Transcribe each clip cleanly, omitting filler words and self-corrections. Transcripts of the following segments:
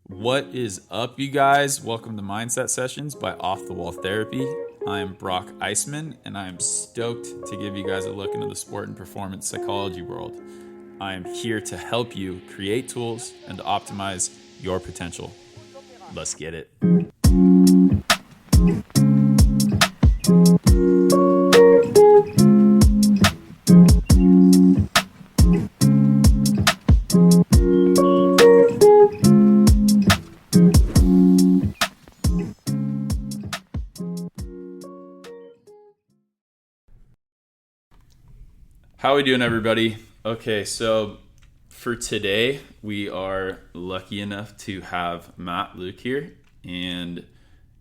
What is up, you guys? Welcome to Mindset Sessions by Off the Wall Therapy. I am Brock Eisman, and I am stoked to give you guys a look into the sport and performance psychology world. I am here to help you create tools and to optimize your potential. Let's get it. How are we doing, everybody? Okay, so for today, we are lucky enough to have Matt Luke here, and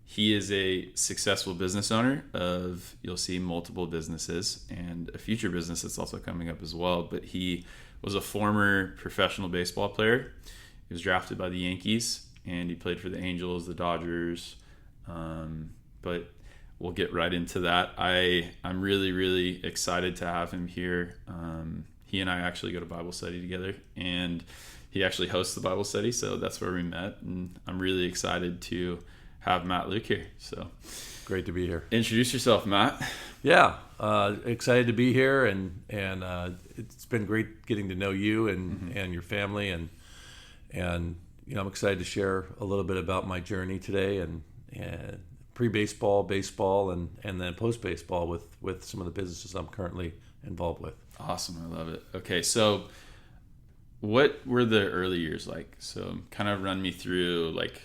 he is a successful business owner of, you'll see, multiple businesses and a future business that's also coming up as well. But he was a former professional baseball player. He was drafted by the Yankees, and he played for the Angels, the Dodgers, but we'll get right into that. I'm really excited to have him here. He and I actually go to Bible study together, and he actually hosts the Bible study, so that's where we met. And I'm really excited to have Matt Luke here. So great to be here. Introduce yourself, Matt. Yeah, excited to be here, and it's been great getting to know you and your family, and you know, I'm excited to share a little bit about my journey today and pre-baseball, baseball, and then post-baseball with some of the businesses I'm currently involved with. Awesome. I love it. Okay, so what were the early years like? So kind of run me through, like,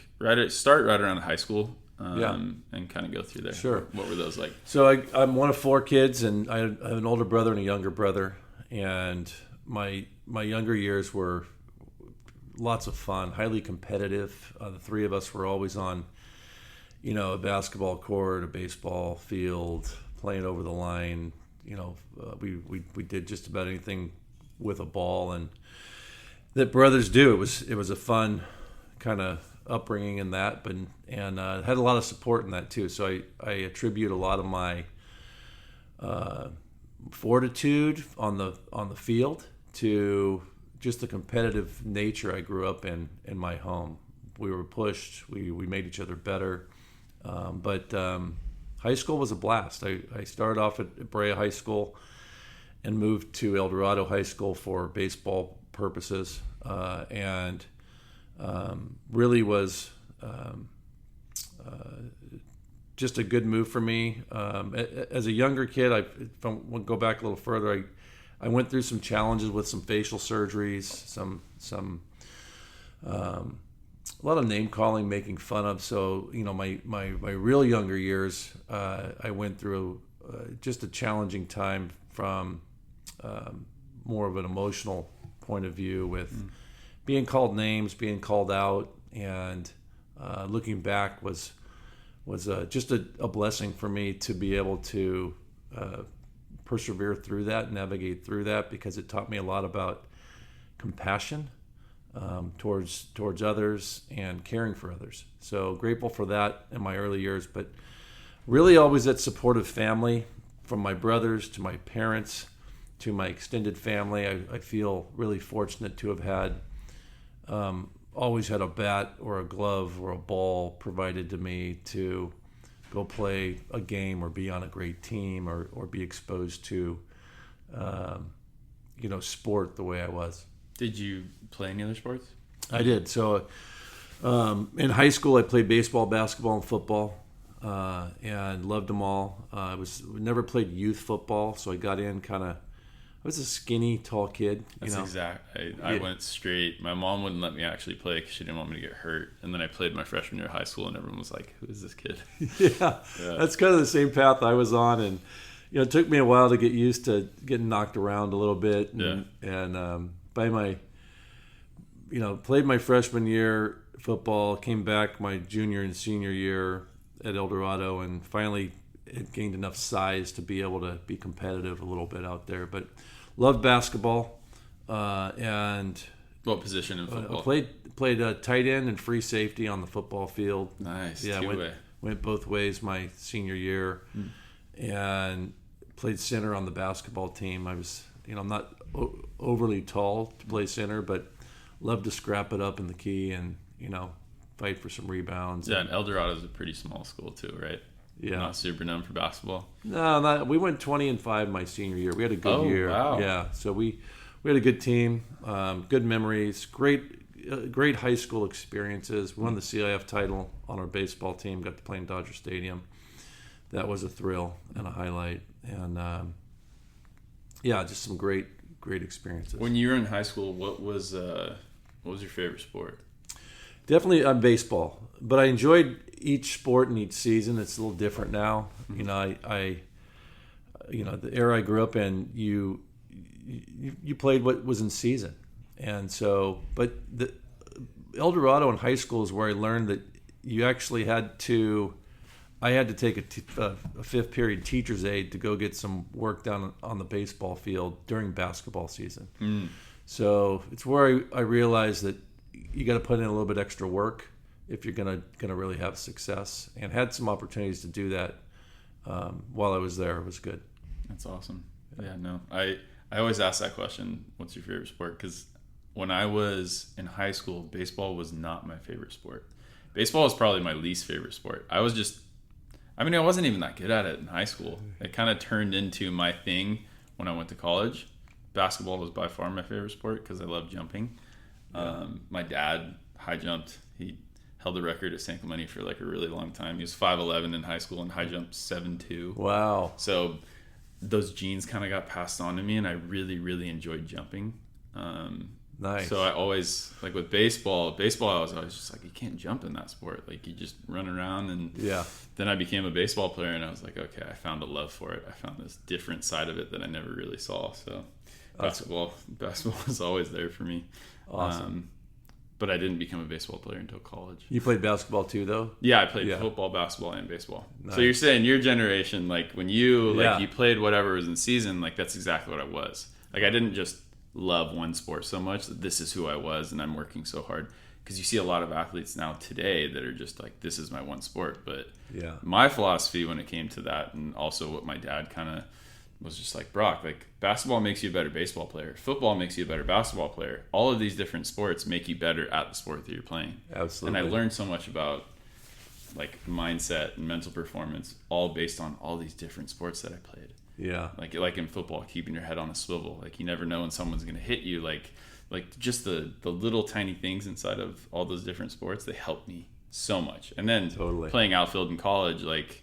start right around high school, and kind of go through there. Sure. What were those like? So I'm one of four kids, and I have an older brother and a younger brother, and my younger years were lots of fun, highly competitive. The three of us were always on, you know, a basketball court, a baseball field, playing over the line. You know, we did just about anything with a ball, and that brothers do. It was a fun kind of upbringing in that, but had a lot of support in that too. So I attribute a lot of my fortitude on the field to just the competitive nature I grew up in my home. We were pushed. We made each other better. But high school was a blast. I started off at Brea High School and moved to El Dorado High School for baseball purposes, and really was just a good move for me. As a younger kid, if I go back a little further, I went through some challenges with some facial surgeries, some a lot of name calling, making fun of. So, you know, my real younger years, I went through just a challenging time from more of an emotional point of view with being called names, being called out, and looking back was just a blessing for me to be able to persevere through that, navigate through that, because it taught me a lot about compassion towards others and caring for others. So grateful for that in my early years, but really always that supportive family, from my brothers to my parents to my extended family. I feel really fortunate to have had always had a bat or a glove or a ball provided to me to go play a game or be on a great team or be exposed to you know, sport the way I was. Did you play any other sports? I did. So in high school, I played baseball, basketball, and football, and loved them all. I never played youth football, so I got in kind of. I was a skinny, tall kid. That's exact. I went straight. My mom wouldn't let me actually play because she didn't want me to get hurt. And then I played my freshman year of high school, and everyone was like, "Who is this kid?" Yeah, that's kind of the same path I was on, and you know, it took me a while to get used to getting knocked around a little bit. And by my, you know, played my freshman year football, came back my junior and senior year at El Dorado, and finally it gained enough size to be able to be competitive a little bit out there. But loved basketball, and what position in football? Played tight end and free safety on the football field. Nice. Yeah, went both ways my senior year, and played center on the basketball team. I was, you know, I'm not overly tall to play center, but loved to scrap it up in the key and fight for some rebounds. Yeah, and El Dorado is a pretty small school too, right? Yeah. Not super known for basketball. No, we went 20-5 my senior year. We had a good year. Wow. Yeah, so we had a good team, good memories, great high school experiences. We won the CIF title on our baseball team. Got to play in Dodger Stadium. That was a thrill and a highlight. And just some great experiences. When you were in high school, what was your favorite sport? Definitely baseball, but I enjoyed each sport in each season. It's a little different now. I the era I grew up in, you played what was in season, and so. But the El Dorado in high school is where I learned that you actually had to. I had to take a fifth period teacher's aide to go get some work done on the baseball field during basketball season. So it's where I realized that you got to put in a little bit extra work if you're gonna really have success, and had some opportunities to do that while I was there. It was good. That's awesome. Yeah, no, I always ask that question, what's your favorite sport? Because when I was in high school, baseball was not my favorite sport. Baseball was probably my least favorite sport. I wasn't even that good at it in high school. It kind of turned into my thing when I went to college. Basketball was by far my favorite sport because I love jumping. My dad high jumped. He held the record at San Clemente for like a really long time. He was 5'11" in high school and high jumped 7'2". Wow. So those genes kind of got passed on to me, and I really, really enjoyed jumping. Nice. So I always, like with baseball, I was always just like, you can't jump in that sport. Like you just run around. And then I became a baseball player, and I was like, okay, I found a love for it. I found this different side of it that I never really saw. So basketball was always there for me. Awesome. But I didn't become a baseball player until college. You played basketball too, though? Yeah, I played football, basketball, and baseball. Nice. So you're saying your generation, like when you you played whatever was in season, like that's exactly what I was. Like I didn't just love one sport so much that this is who I was and I'm working so hard. Because you see a lot of athletes now today that are just like, this is my one sport. But my philosophy when it came to that, and also what my dad kind of was just like, Brock, like basketball makes you a better baseball player. Football makes you a better basketball player. All of these different sports make you better at the sport that you're playing. Absolutely. And I learned so much about like mindset and mental performance, all based on all these different sports that I played. Yeah. Like in football, keeping your head on a swivel. Like you never know when someone's going to hit you. Like just the little tiny things inside of all those different sports, they helped me so much. And then playing outfield in college, like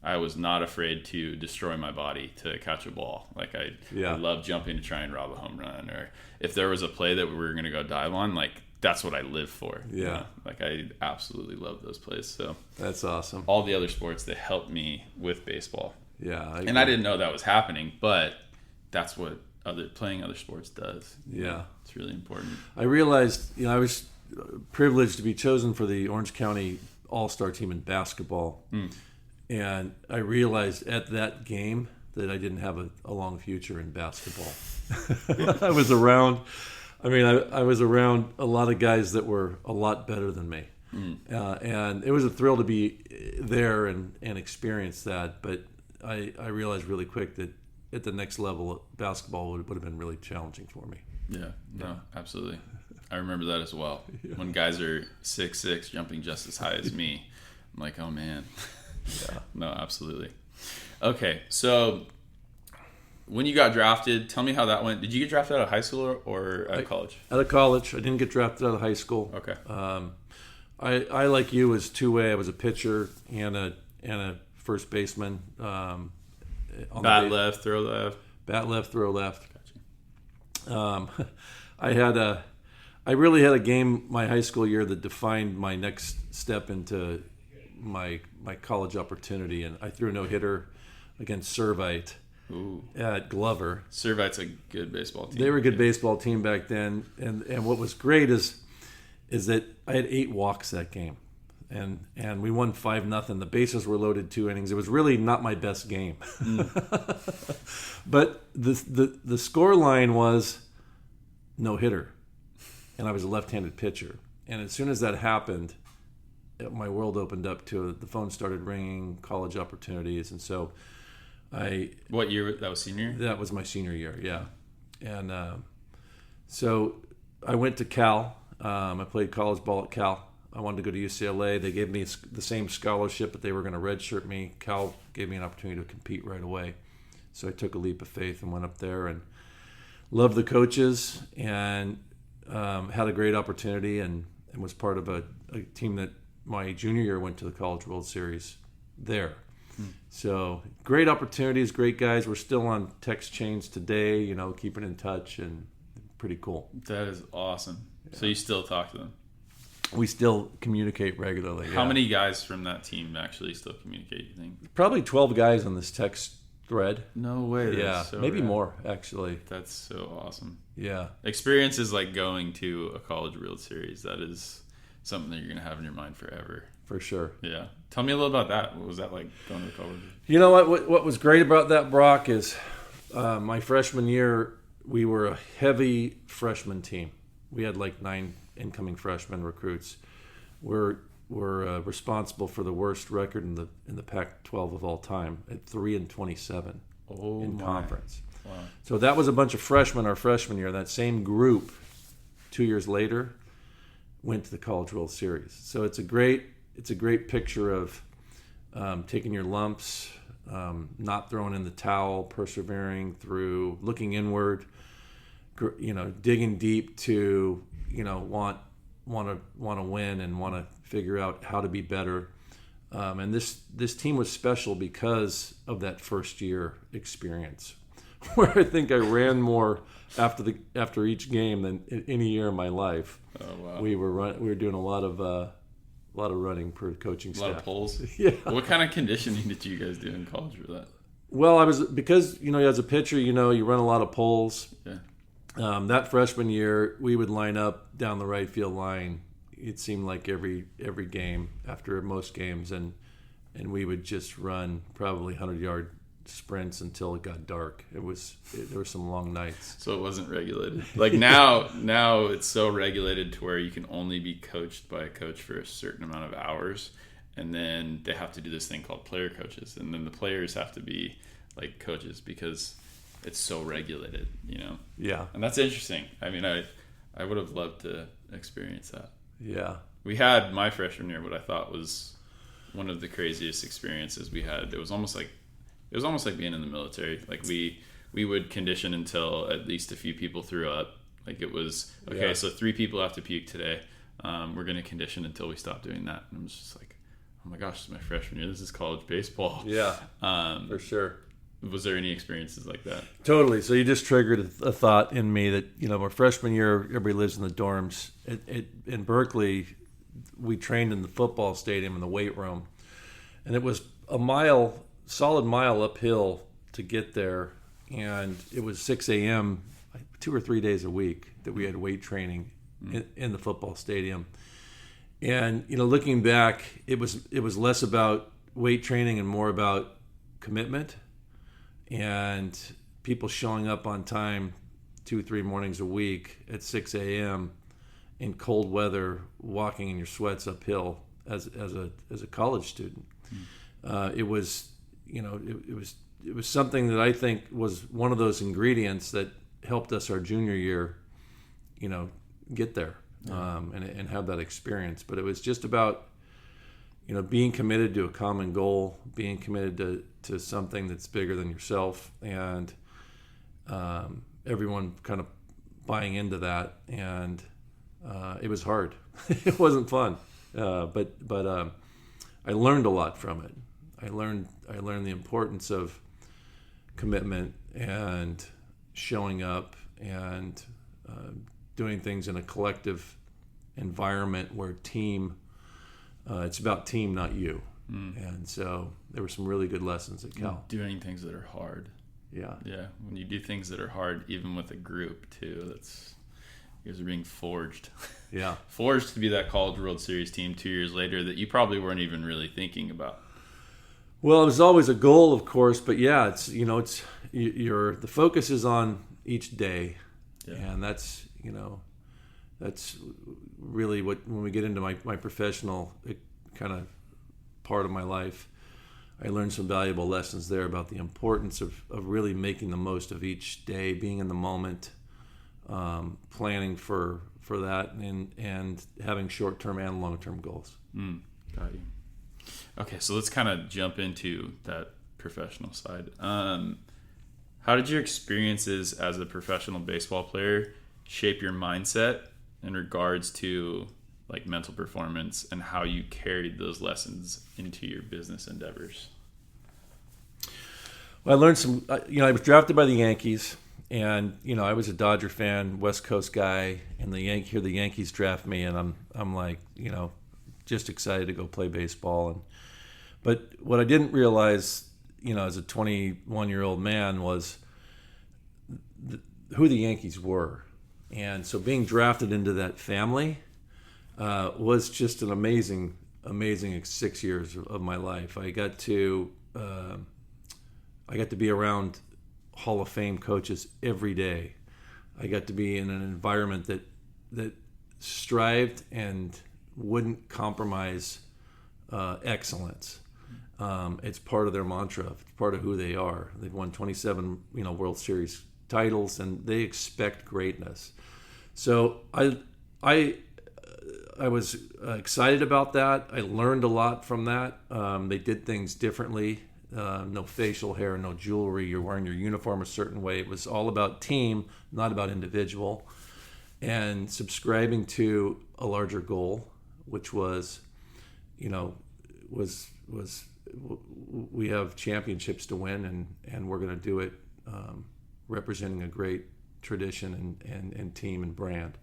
I was not afraid to destroy my body to catch a ball. Like I love jumping to try and rob a home run, or if there was a play that we were going to go dive on, like that's what I live for. Yeah. You know? Like I absolutely love those plays. So that's awesome. All the other sports, they helped me with baseball. Yeah. I didn't know that was happening, but that's what playing other sports does. Yeah. It's really important. I realized, I was privileged to be chosen for the Orange County All-Star team in basketball. And I realized at that game that I didn't have a long future in basketball. I was around a lot of guys that were a lot better than me. And it was a thrill to be there and experience that. But I realized really quick that at the next level, basketball would have been really challenging for me. Yeah, no, absolutely. I remember that as well. When guys are 6'6", jumping just as high as me, I'm like, oh man. Yeah. No, absolutely. Okay, so when you got drafted, tell me how that went. Did you get drafted out of high school or out of college? Out of college. I didn't get drafted out of high school. Okay. I like you, was two-way. I was a pitcher and a first baseman. Bat left, throw left. Bat left, throw left. Gotcha. I really had a game my high school year that defined my next step into my college opportunity, and I threw a no-hitter against Servite at Glover. Servite's a good baseball team. They were a good baseball team back then, and what was great is that I had 8 walks that game, and we won 5-0. The bases were loaded 2 innings. It was really not my best game, but the score line was no-hitter, and I was a left-handed pitcher, and as soon as that happened, my world opened up to it. The phone started ringing, college opportunities, and so What year? That was senior year? That was my senior year, yeah. And so I went to Cal. I played college ball at Cal. I wanted to go to UCLA. They gave me the same scholarship, but they were going to redshirt me. Cal gave me an opportunity to compete right away. So I took a leap of faith and went up there and loved the coaches and had a great opportunity and was part of a team that my junior year went to the College World Series there. So great opportunities, great guys. We're still on text chains today, you know, keeping in touch, and pretty cool. That is awesome. Yeah. So you still talk to them? We still communicate regularly. How many guys from that team actually still communicate, you think? Probably 12 guys on this text thread. No way. Yeah, so maybe rad. more, actually. That's so awesome. Yeah. Experience is like going to a College World Series. That is something that you're going to have in your mind forever. For sure. Yeah. Tell me a little about that. What was that like going to college? You know what was great about that, Brock, is my freshman year, we were a heavy freshman team. We had like 9 incoming freshman recruits. We're responsible for the worst record in the Pac-12 of all time at 3-27 in conference. Wow. So that was a bunch of freshmen our freshman year. That same group 2 years later went to the College World Series. So it's a great picture of taking your lumps, not throwing in the towel, persevering through, looking inward, you know, digging deep to, you know, want to win and want to figure out how to be better. And this team was special because of that first year experience, where I think I ran more after each game than any year in my life. Oh wow! We were doing a lot of running per coaching staff. A lot of pulls. Yeah. What kind of conditioning did you guys do in college for that? Well, because you know, as a pitcher, you know, you run a lot of pulls. Yeah. That freshman year, we would line up down the right field line. It seemed like every game after most games, and we would just run probably 100-yard sprints until it got dark. There were some long nights. So it wasn't regulated. Like now it's so regulated to where you can only be coached by a coach for a certain amount of hours, and then they have to do this thing called player coaches, and then the players have to be like coaches because it's so regulated, you know. Yeah. And that's interesting. I mean, I would have loved to experience that. Yeah. We had my freshman year what I thought was one of the craziest experiences we had. It was almost like being in the military. Like we would condition until at least a few people threw up. Like it was okay. Yeah. So 3 people have to puke today. We're going to condition until we stop doing that. And I was just like, oh my gosh, this is my freshman year. This is college baseball. Yeah. For sure. Was there any experiences like that? Totally. So you just triggered a thought in me that, you know, my freshman year, everybody lives in the dorms. In Berkeley, we trained in the football stadium in the weight room, and it was a solid mile uphill to get there, and it was 6 a.m. 2 or 3 days a week that we had weight training in the football stadium. And, you know, looking back, it was less about weight training and more about commitment and people showing up on time 2-3 mornings a week at 6 a.m. in cold weather, walking in your sweats uphill as a college student. It was, you know, it was something that I think was one of those ingredients that helped us our junior year, you know, get there and have that experience. But it was just about, you know, being committed to a common goal, being committed to something that's bigger than yourself, and everyone kind of buying into that. And it was hard. It wasn't fun, but I learned a lot from it. I learned the importance of commitment and showing up and doing things in a collective environment where it's about team, not you. And so there were some really good lessons at Cal. Doing things that are hard. Yeah. When you do things that are hard, even with a group too, you guys are being forged. Yeah. Forged to be that College World Series team 2 years later that you probably weren't even really thinking about. Well, it was always a goal, of course, but yeah, the focus is on each day, and that's really when we get into my professional kind of part of my life, I learned some valuable lessons there about the importance of really making the most of each day, being in the moment, planning for that, and having short-term and long-term goals. Got you. Okay, so let's kind of jump into that professional side. How did your experiences as a professional baseball player shape your mindset in regards to like mental performance, and how you carried those lessons into your business endeavors? Well, I learned some. I was drafted by the Yankees, and I was a Dodger fan, West Coast guy, and the Yankees draft me, and I'm like, just excited to go play baseball. But what I didn't realize, as a 21-year-old man, was who the Yankees were. And so being drafted into that family was just an amazing 6 years of my life. I got to be around Hall of Fame coaches every day. I got to be in an environment that strived and wouldn't compromise excellence. It's part of their mantra. It's part of who they are. They've won 27, World Series titles, and they expect greatness. So I was excited about that. I learned a lot from that. They did things differently. No facial hair, no jewelry. You're wearing your uniform a certain way. It was all about team, not about individual. And subscribing to a larger goal, which was, we have championships to win, and we're going to do it representing a great tradition and team and brand.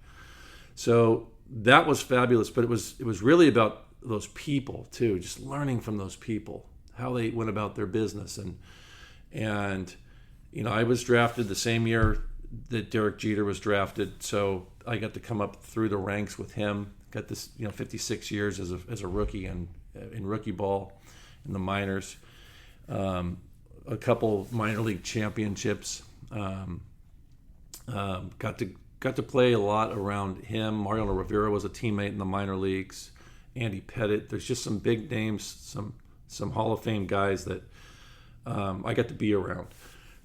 So that was fabulous, but it was really about those people too, just learning from those people, how they went about their business. And I was drafted the same year that Derek Jeter was drafted, so I got to come up through the ranks with him. Got this 56 years as a rookie and in rookie ball in the minors, a couple minor league championships. Got to play a lot around him. Mariano Rivera was a teammate in the minor leagues. Andy Pettitte. There's just some big names, some Hall of Fame guys that I got to be around.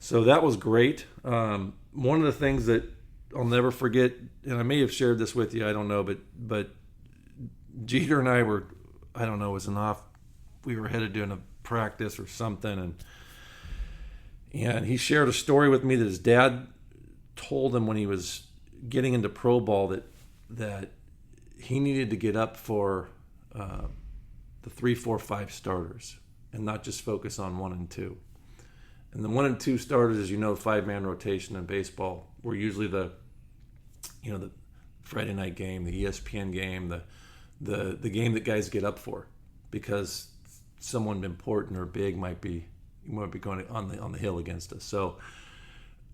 So that was great. One of the things that I'll never forget, and I may have shared this with you, I don't know, but Jeter and I were, I don't know, it was we were headed to a practice or something, and he shared a story with me that his dad told him when he was getting into pro ball that he needed to get up for the 3, 4, 5 starters and not just focus on 1 and 2. And the 1 and 2 starters, as you know, 5-man rotation in baseball, were usually the Friday night game, the ESPN game, the game that guys get up for, because someone important or big might be going on the hill against us. So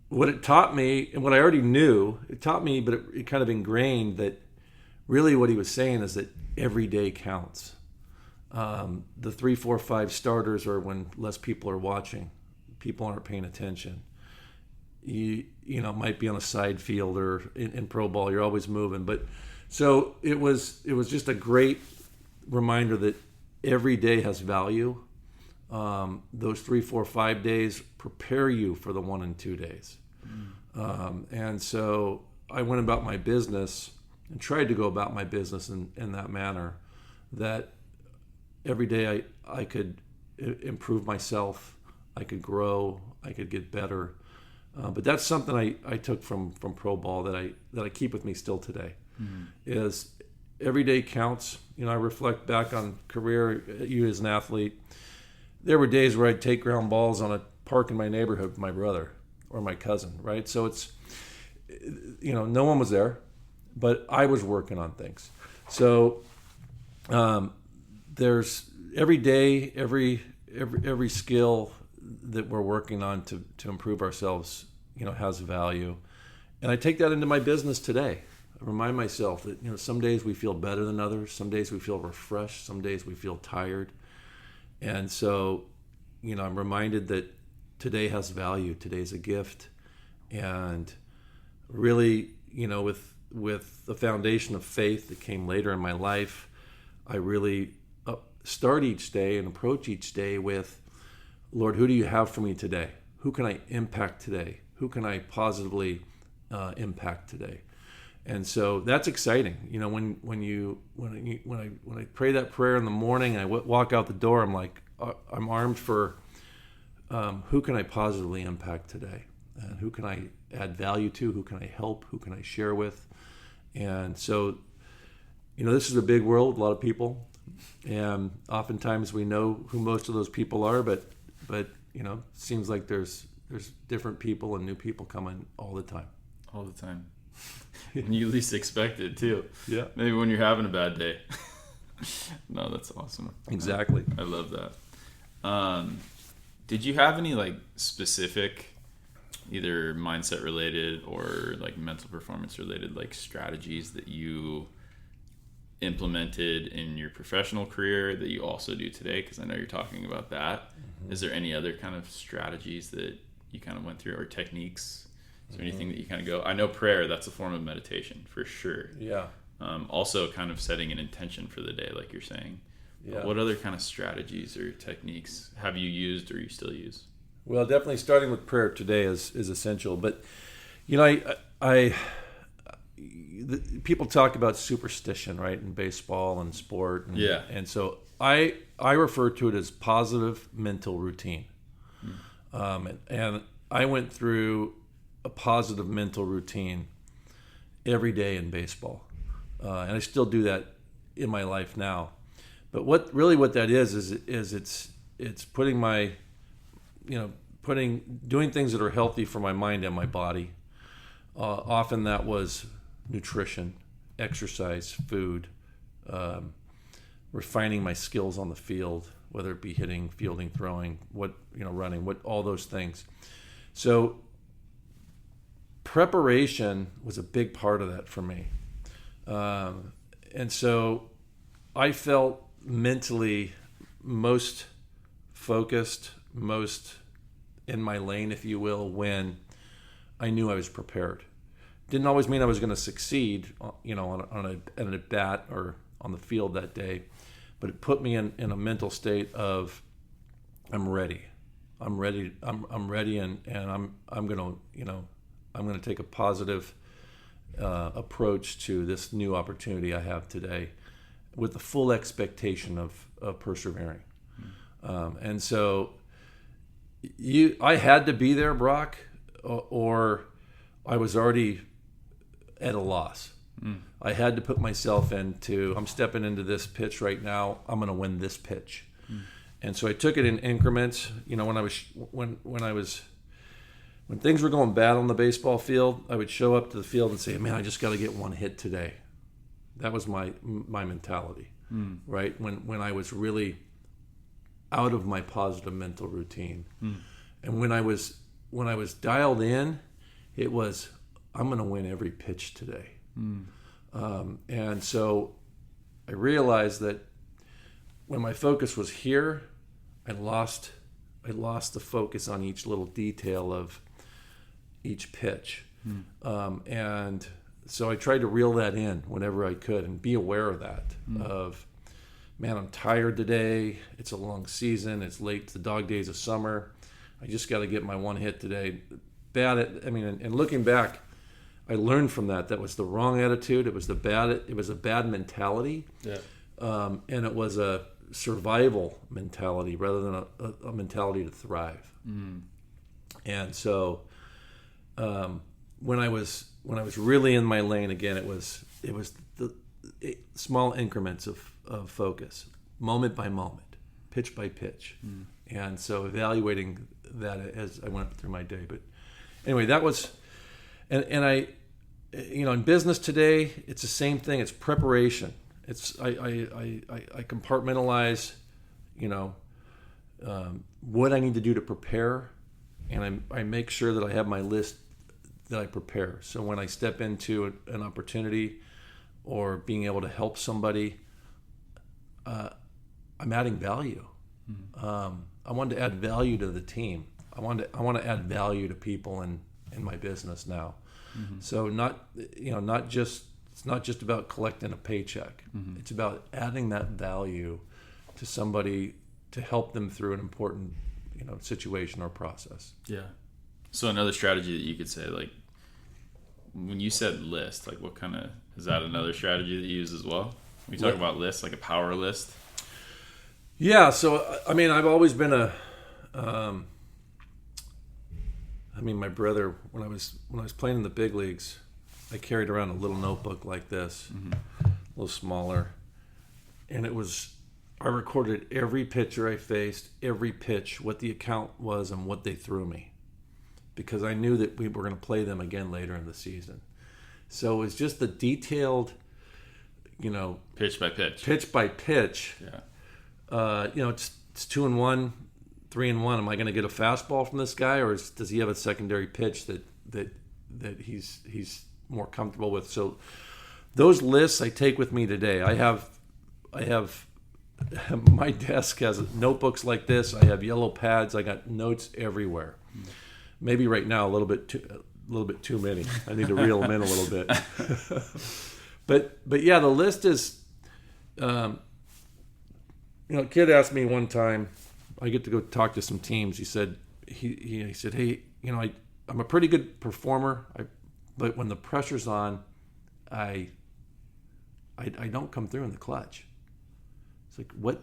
what it taught me, and what I already knew, it taught me, but it kind of ingrained that really what he was saying is that every day counts. The 3, 4, 5 starters are when less people are watching. People aren't paying attention. You might be on a side field or in pro ball. You're always moving. But so it was just a great reminder that every day has value. Those 3, 4, 5 days prepare you for the 1 and 2 days. And so I went about my business and tried to go about my business in that manner, that every day I could improve myself, I could grow, I could get better. But that's something I took from pro ball that I keep with me still today. Is every day counts. I reflect back on career, you as an athlete. There were days where I'd take ground balls on a park in my neighborhood with my brother or my cousin, right? So it's, no one was there, but I was working on things. So there's every day, every skill that we're working on to improve ourselves, has value. And I take that into my business today. I remind myself that, some days we feel better than others. Some days we feel refreshed. Some days we feel tired. And so, I'm reminded that today has value. Today's a gift. And really, with the foundation of faith that came later in my life, I really start each day and approach each day with, Lord, who do you have for me today? Who can I impact today? Who can I positively impact today? And so that's exciting. You know, when I pray that prayer in the morning and I walk out the door, I'm like, I'm armed for who can I positively impact today, and who can I add value to, who can I help, who can I share with. And so, you know, this is a big world, a lot of people, and oftentimes we know who most of those people are, but you know, it seems like there's different people and new people coming all the time. All the time. When you least expect it too. Yeah. Maybe when you're having a bad day. No, that's awesome. Exactly. I love that. Did you have any like specific, either mindset related or like mental performance related, like strategies that you implemented in your professional career that you also do today? Because I know you're talking about that. Mm-hmm. Is there any other kind of strategies that you kind of went through, or techniques? Is there anything that you kind of go, I know prayer, that's a form of meditation for sure. Yeah. Also kind of setting an intention for the day, like you're saying. Yeah. What other kind of strategies or techniques have you used or you still use? Well, definitely starting with prayer today is essential. But, you know, people talk about superstition, right, in baseball and sport. And, yeah. And so I refer to it as positive mental routine. And I went through a positive mental routine every day in baseball. And I still do that in my life now. But what that is it's putting my, you know, doing things that are healthy for my mind and my body. Often that was nutrition, exercise, food, refining my skills on the field, whether it be hitting, fielding, throwing, running, all those things. So preparation was a big part of that for me. And so I felt mentally most focused, most in my lane, if you will, when I knew I was prepared. Didn't always mean I was going to succeed, you know, on a bat or on the field that day, but it put me in a mental state of I'm ready, and I'm going to, you know, I'm going to take a positive approach to this new opportunity I have today, with the full expectation of persevering. And so I had to be there, Brock, or I was already at a loss. I had to put myself into, I'm stepping into this pitch right now, I'm going to win this pitch. And so I took it in increments. You know, when things were going bad on the baseball field, I would show up to the field and say, man, I just got to get one hit today. That was my mentality, right? When I was really out of my positive mental routine. And when I was dialed in, it was, I'm going to win every pitch today. And so I realized that when my focus was here, I lost the focus on each little detail of each pitch. And so I tried to reel that in whenever I could and be aware of that, of, man, I'm tired today. It's a long season. It's late, the dog days of summer. I just got to get my one hit today. And looking back, I learned from that. That was the wrong attitude. It was a bad mentality. Yeah. And it was a survival mentality rather than a mentality to thrive. And so, when I was really in my lane again, it was the small increments of focus, moment by moment, pitch by pitch. And so evaluating that as I went through my day. But anyway, that was, and I, you know, in business today, it's the same thing. It's preparation. It's I compartmentalize, you know, what I need to do to prepare, and I make sure that I have my list that I prepare. So when I step into an opportunity or being able to help somebody, I'm adding value. I want to add value to the team. I want to add value to people in my business now. So it's not just about collecting a paycheck. It's about adding that value to somebody to help them through an important, you know, situation or process. Yeah. So another strategy that you could say, like, when you said list, like what kind of, is that another strategy that you use as well? When you talk about lists, like a power list? Yeah. So, I mean, I've always been my brother, when I was playing in the big leagues, I carried around a little notebook like this, a little smaller. And I recorded every pitcher I faced, every pitch, what the account was, and what they threw me, because I knew that we were going to play them again later in the season. So it was just the detailed, Pitch by pitch. pitch by pitch. Yeah. It's 2-1, 3-1. Am I going to get a fastball from this guy, or does he have a secondary pitch that he's more comfortable with? So those lists I take with me today. I have my desk has notebooks like this. I have yellow pads. I got notes everywhere. Maybe right now a little bit too many. I need to reel them in a little bit. But yeah, the list is. A kid asked me one time. I get to go talk to some teams. He said, he said, hey, I'm a pretty good performer. But when the pressure's on, I don't come through in the clutch. It's like, what?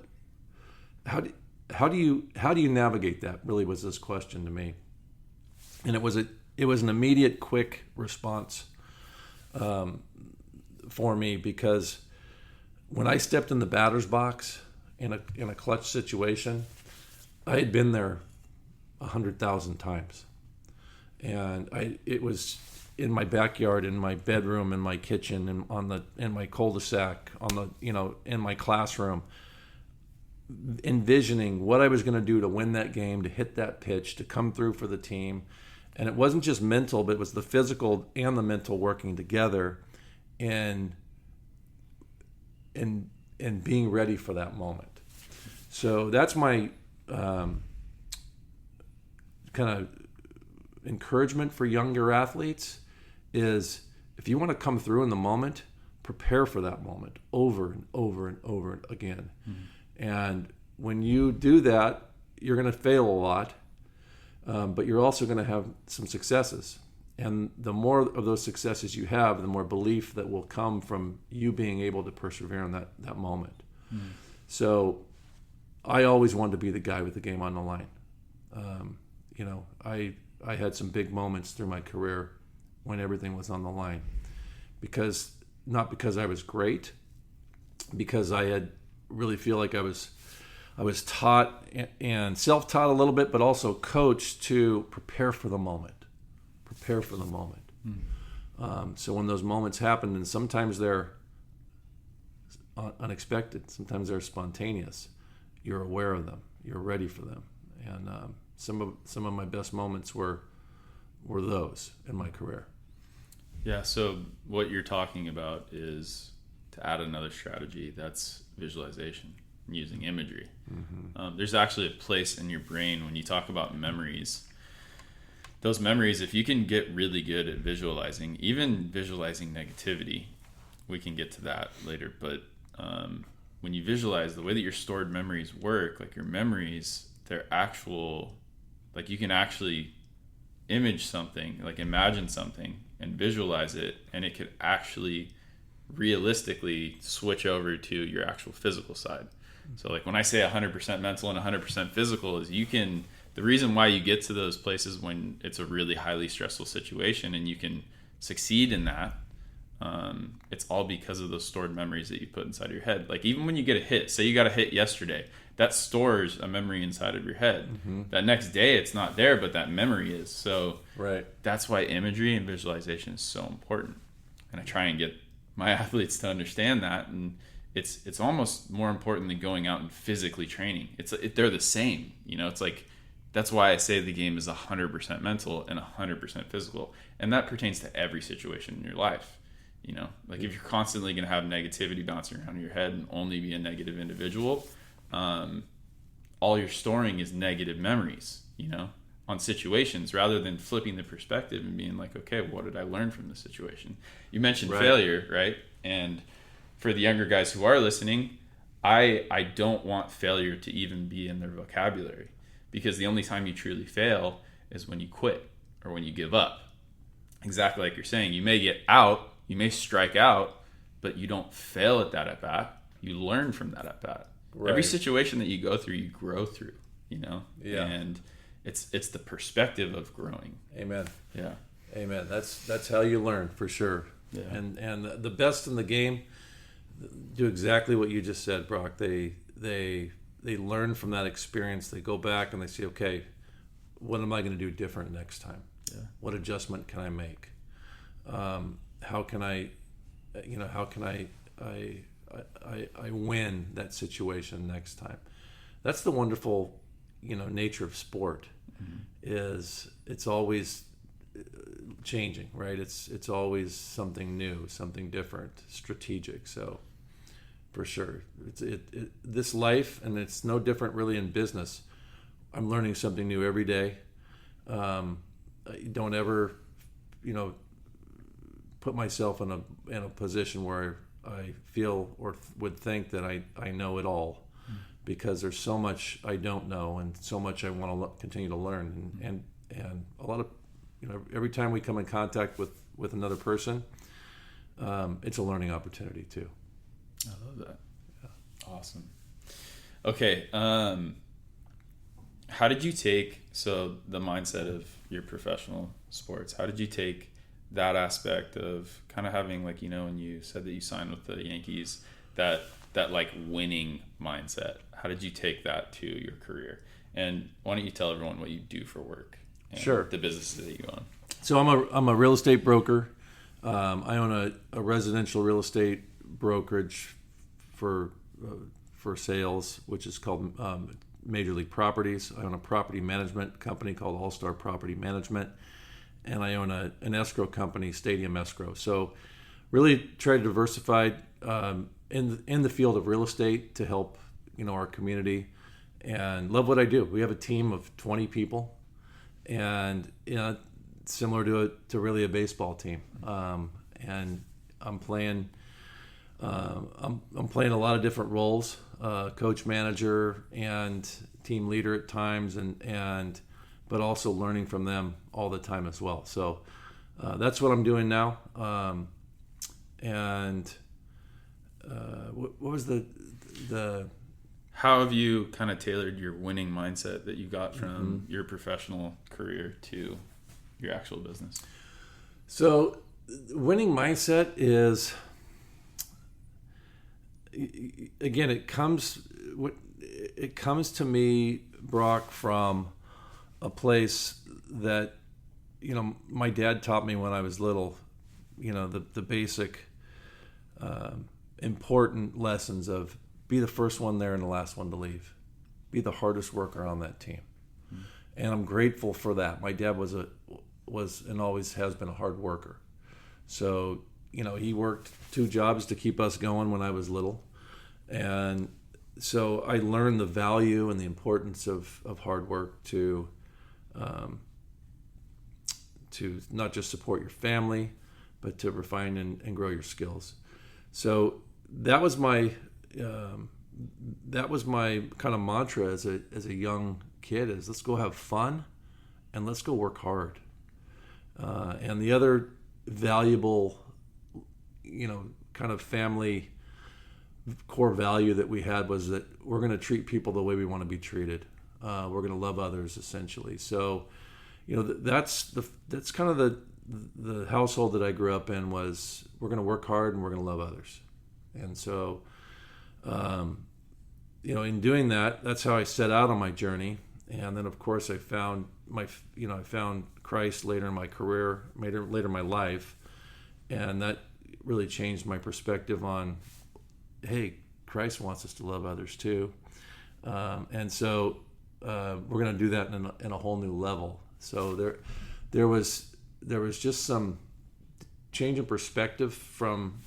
How do you navigate that? Really was this question to me, and it was an immediate, quick response for me, because when I stepped in the batter's box in a clutch situation, I had been there 100,000 times, and it was in my backyard, in my bedroom, in my kitchen, and in my cul-de-sac, in my classroom, envisioning what I was going to do to win that game, to hit that pitch, to come through for the team. And it wasn't just mental, but it was the physical and the mental working together, and being ready for that moment. So that's my kind of encouragement for younger athletes is, if you want to come through in the moment, prepare for that moment over and over and over again. Mm-hmm. And when you do that, you're going to fail a lot, but you're also going to have some successes. And the more of those successes you have, the more belief that will come from you being able to persevere in that moment. Mm-hmm. So I always wanted to be the guy with the game on the line. I had some big moments through my career when everything was on the line, not because I was great, because I had really feel like I was taught and self-taught a little bit, but also coached to prepare for the moment. So when those moments happen, and sometimes they're unexpected, sometimes they're spontaneous, you're aware of them, you're ready for them. And some of my best moments were those in my career. Yeah, so what you're talking about is, to add another strategy, that's visualization, using imagery. Mm-hmm. There's actually a place in your brain when you talk about memories. Those memories, if you can get really good at visualizing, even visualizing negativity, we can get to that later, but when you visualize, the way that your stored memories work, like your memories, they're actual, like you can actually image something, like imagine something and visualize it, and it could actually realistically switch over to your actual physical side. So like when I say 100% mental and 100% physical is, the reason why you get to those places when it's a really highly stressful situation and you can succeed in that, it's all because of those stored memories that you put inside of your head. Like even when you get a hit, say you got a hit yesterday, that stores a memory inside of your head. Mm-hmm. That next day it's not there, but that memory is. So right. That's why imagery and visualization is so important. And I try and get my athletes to understand that, and it's almost more important than going out and physically training. They're the same, it's like, that's why I say the game is 100% mental and 100% physical, and that pertains to every situation in your life. Like if you're constantly going to have negativity bouncing around in your head and only be a negative individual, all you're storing is negative memories, on situations, rather than flipping the perspective and being like, okay, what did I learn from this situation? You mentioned failure, right? And for the younger guys who are listening, I don't want failure to even be in their vocabulary, because the only time you truly fail is when you quit or when you give up. exactly like you're saying, you may get out, you may strike out, but you don't fail at that at bat. You learn from that at bat. Right. Every situation that you go through, you grow through. Yeah. And it's the perspective of growing. Amen. Yeah. Amen. That's how you learn, for sure. Yeah. And the best in the game do exactly what you just said, Brock. They learn from that experience. They go back and they say, okay, what am I going to do different next time? Yeah. What adjustment can I make? How can I win that situation next time? That's the wonderful, nature of sport. Mm-hmm. Is it's always changing, right? It's always something new, something different, strategic. So for sure, this life, and it's no different really in business. I'm learning something new every day. Don't ever, put myself in a position where I feel or would think that I know it all, because there's so much I don't know and so much I want to continue to learn. And a lot of, every time we come in contact with another person, it's a learning opportunity too. I love that. Yeah. Awesome. Okay. How did you take, so the mindset of your professional sports, how did you take that aspect of kind of having, like, when you said that you signed with the Yankees, that like winning mindset, how did you take that to your career? And why don't you tell everyone what you do for work and Sure. the businesses that you own? So I'm a real estate broker. I own a residential real estate brokerage for sales, which is called Major League Properties. I own a property management company called All Star Property Management, and I own an escrow company, Stadium Escrow. So really try to diversify in the field of real estate to help our community, and love what I do. We have a team of 20 people, and similar to really a baseball team. And I'm playing I'm playing a lot of different roles, coach, manager, and team leader at times, but also learning from them all the time as well. So that's what I'm doing now. What was the how have you kind of tailored your winning mindset that you got from your professional career to your actual business? So winning mindset is, again, it comes to me, Brock, from a place that my dad taught me when I was little. The basic important lessons of be the first one there and the last one to leave. Be the hardest worker on that team. And I'm grateful for that. My dad was and always has been a hard worker. So, he worked 2 jobs to keep us going when I was little. And so I learned the value and the importance of hard work to not just support your family, but to refine and grow your skills. So that was my kind of mantra as a young kid, is let's go have fun and let's go work hard. And the other valuable, kind of family core value that we had was that we're going to treat people the way we want to be treated. We're going to love others, essentially. So, that's kind of the household that I grew up in, was we're going to work hard and we're going to love others. And so, in doing that, that's how I set out on my journey. And then, of course, I found Christ later in my career, later in my life, and that really changed my perspective on, hey, Christ wants us to love others too, and so we're going to do that in a whole new level. So there was just some change in perspective from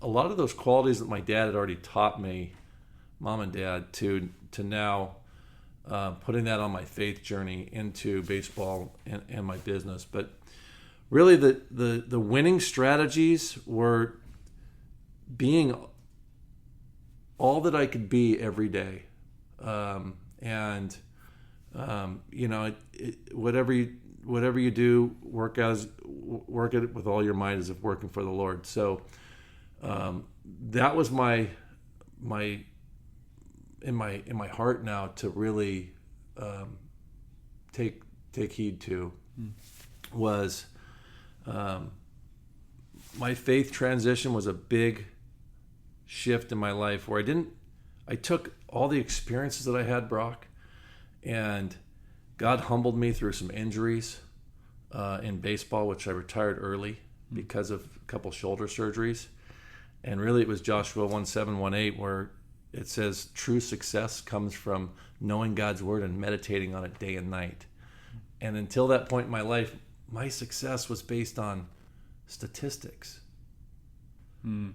a lot of those qualities that my dad had already taught me, mom and dad, to now putting that on my faith journey into baseball and my business. But really the winning strategies were being all that I could be every day. Whatever whatever you do, work at it with all your might as if working for the Lord. So that was my in my heart now to really take heed to was my faith transition was a big shift in my life where I took all the experiences that I had, Brock, and God humbled me through some injuries in baseball, which I retired early because of a couple shoulder surgeries. And really it was Joshua 1:7-1:8 where it says true success comes from knowing God's word and meditating on it day and night. And until that point in my life, my success was based on statistics. And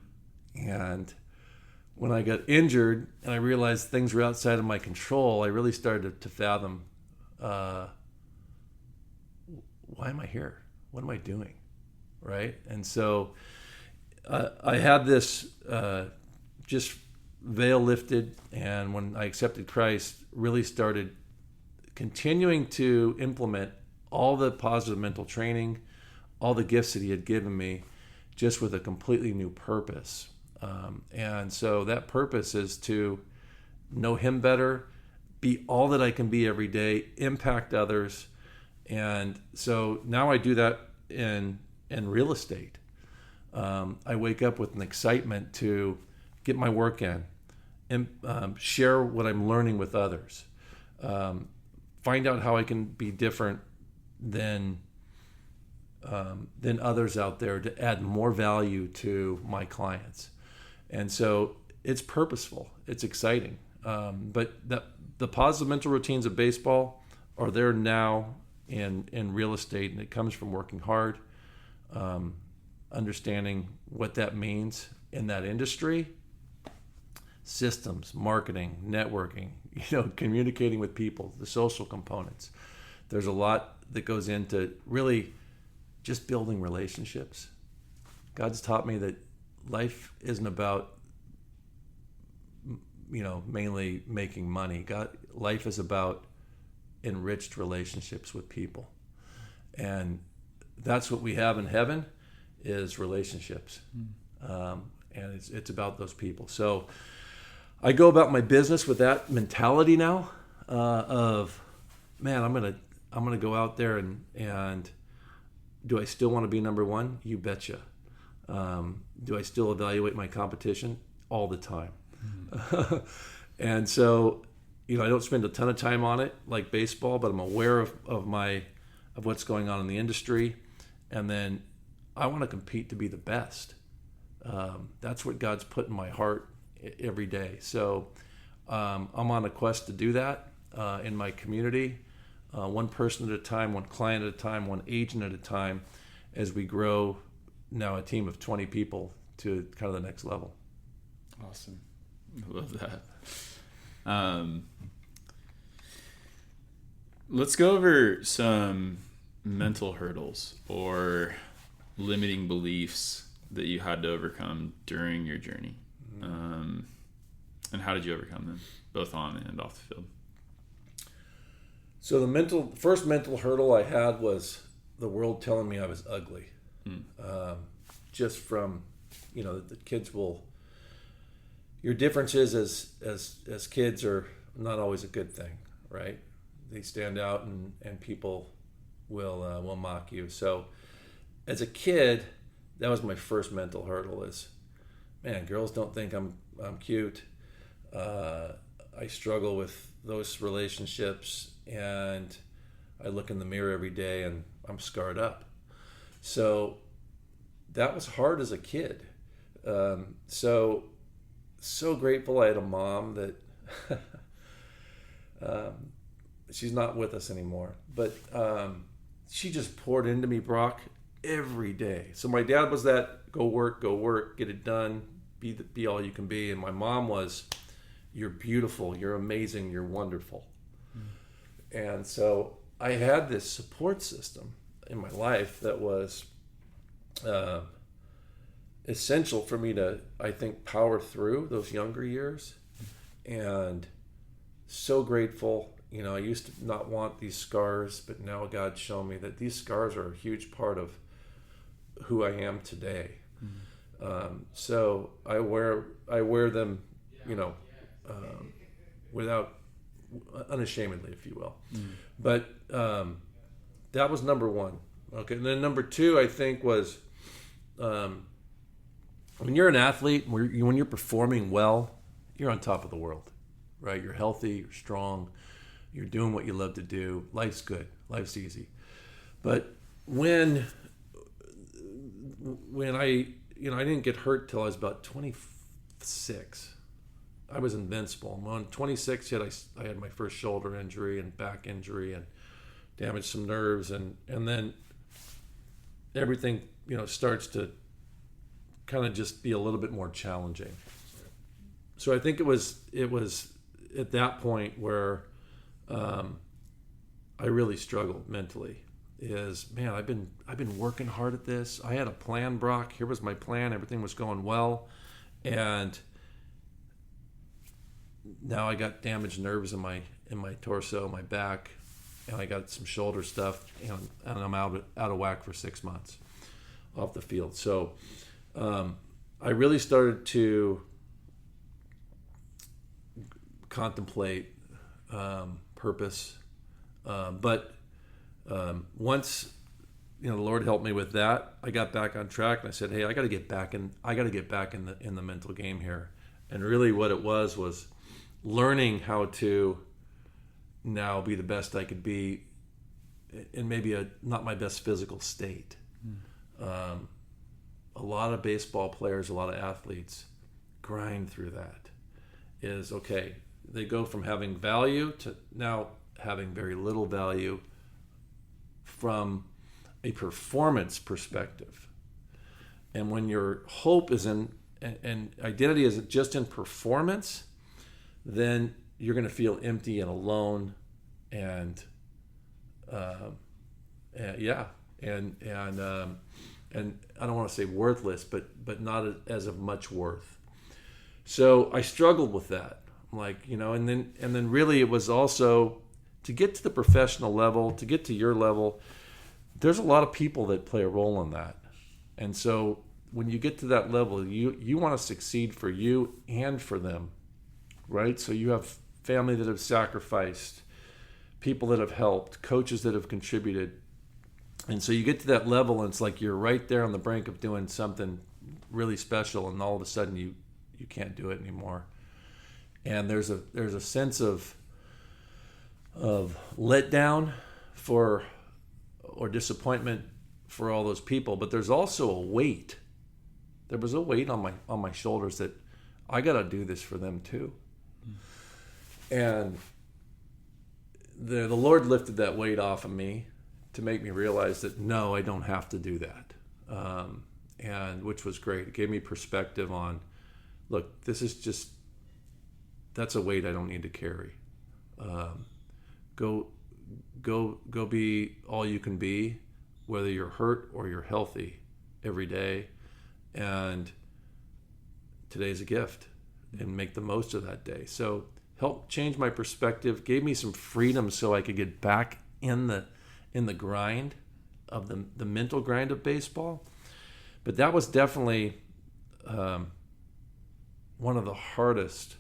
when I got injured and I realized things were outside of my control, I really started to fathom, why am I here? What am I doing? Right? And so I had this just veil lifted, and when I accepted Christ, really started continuing to implement all the positive mental training, all the gifts that he had given me, just with a completely new purpose. And so that purpose is to know him better, be all that I can be every day, impact others. And so now I do that in real estate. I wake up with an excitement to get my work in and share what I'm learning with others. Find out how I can be different than others out there to add more value to my clients. And so it's purposeful. It's exciting. But the positive mental routines of baseball are there now in real estate, and it comes from working hard, understanding what that means in that industry, systems, marketing, networking, communicating with people, the social components. There's a lot that goes into really just building relationships. God's taught me that life isn't about, mainly making money. Life is about enriched relationships with people. And that's what we have in heaven is relationships. And it's about those people. So I go about my business with that mentality now of, man, I'm gonna go out there and do I still want to be number one? You betcha. Do I still evaluate my competition? All the time. And so, I don't spend a ton of time on it like baseball, but I'm aware of what's going on in the industry. And then I want to compete to be the best. That's what God's put in my heart every day. So I'm on a quest to do that in my community, one person at a time, one client at a time, one agent at a time, as we grow now a team of 20 people to kind of the next level. Awesome. I love that. Let's go over some mental hurdles or limiting beliefs that you had to overcome during your journey. And how did you overcome them, both on and off the field? So the first mental hurdle I had was the world telling me I was ugly. Just from, the kids your differences as kids are not always a good thing, right? They stand out and people will mock you. So as a kid, that was my first mental hurdle is, man, girls don't think I'm cute. I struggle with those relationships, and I look in the mirror every day and I'm scarred up. So that was hard as a kid. So grateful I had a mom that she's not with us anymore, but she just poured into me, Brock, every day. So my dad was that go work, get it done, be all you can be. And my mom was, you're beautiful, you're amazing, you're wonderful. And so I had this support system in my life that was essential for me to, I think, power through those younger years. And so grateful I used to not want these scars, but now God's shown me that these scars are a huge part of who I am today. So I wear them, without unashamedly, if you will. But that was number one. Okay, and then number two, I think, was when you're an athlete, when you're performing well, you're on top of the world, right? You're healthy, you're strong, you're doing what you love to do. Life's good, life's easy. But when I didn't get hurt till I was about 26. I was invincible. When 26 hit, I had my first shoulder injury and back injury and damaged some nerves, and then everything starts to kind of just be a little bit more challenging. So I think it was at that point where I really struggled mentally. I've been working hard at this. I had a plan, Brock. Here was my plan. Everything was going well, and now I got damaged nerves in my torso, my back, and I got some shoulder stuff, and I'm out of whack for 6 months off the field. So I really started to contemplate purpose, but once the Lord helped me with that, I got back on track, and I said, "Hey, I got to get back in the mental game here." And really, what it was learning how to now be the best I could be in maybe not my best physical state. A lot of baseball players, a lot of athletes grind through that. They go from having value to now having very little value from a performance perspective. And when your hope is in and identity is just in performance, then you're going to feel empty and alone, and I don't want to say worthless, but not as of much worth. So I struggled with that, and then really it was also to get to the professional level, to get to your level. There's a lot of people that play a role in that, and so when you get to that level, you want to succeed for you and for them, right? So you have family that have sacrificed, people that have helped, coaches that have contributed. And so you get to that level, and it's like you're right there on the brink of doing something really special, and all of a sudden you can't do it anymore. And there's a sense of letdown or disappointment for all those people, but there's also a weight. There was a weight on my shoulders that I got to do this for them too. And the Lord lifted that weight off of me to make me realize that no, I don't have to do that, and which was great. It gave me perspective on, look, that's a weight I don't need to carry. Go be all you can be, whether you're hurt or you're healthy, every day, and today's a gift, and make the most of that day. So helped change my perspective, gave me some freedom so I could get back in the grind of the mental grind of baseball. But that was definitely one of the hardest